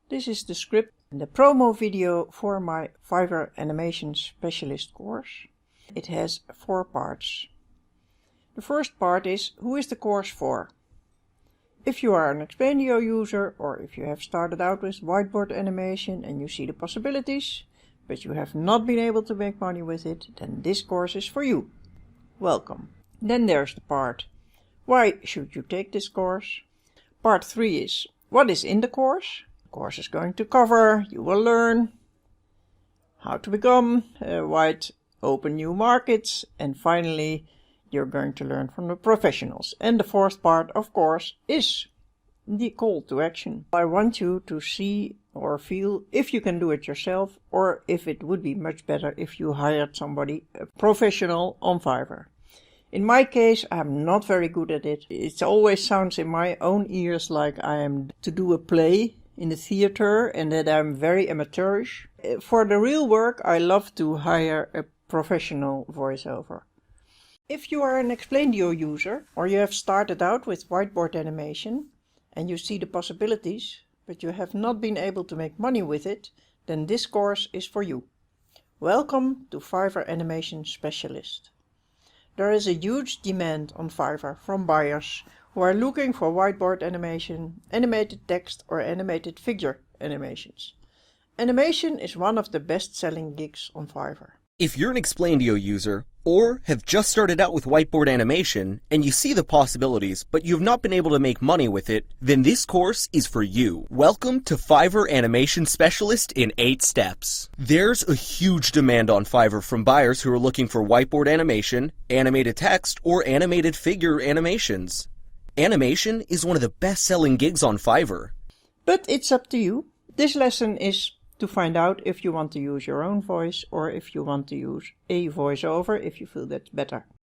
This is the script and the promo video for my Fiverr Animation Specialist course. It has 4 parts. The first part is, who is the course for? If you are an Explaindio user, or if you have started out with whiteboard animation and you see the possibilities, but you have not been able to make money with it, then this course is for you. Welcome. Then there's the part, why should you take this course? Part 3 is, what is in the course? The course is going to cover, you will learn how to become wide open new markets, and finally you're going to learn from the professionals. And the fourth part, of course, is the call to action. I want you to see or feel if you can do it yourself, or if it would be much better if you hired somebody, a professional on Fiverr. In my case, I'm not very good at it. It always sounds in my own ears like I am to do a play in the theater and that I'm very amateurish. For the real work, I love to hire a professional voiceover. If you are an Explaindio user, or you have started out with whiteboard animation and you see the possibilities, but you have not been able to make money with it, then this course is for you. Welcome to Fiverr Animation Specialist. There is a huge demand on Fiverr from buyers who are looking for whiteboard animation, animated text or animated figure animations. Animation is one of the best-selling gigs on Fiverr. If you're an Explaindio user, or have just started out with whiteboard animation, and you see the possibilities, but you've not been able to make money with it, then this course is for you. Welcome to Fiverr Animation Specialist in 8 steps. There's a huge demand on Fiverr from buyers who are looking for whiteboard animation, animated text, or animated figure animations. Animation is one of the best-selling gigs on Fiverr. But it's up to you. This lesson is to find out if you want to use your own voice or if you want to use a voiceover if you feel that's better.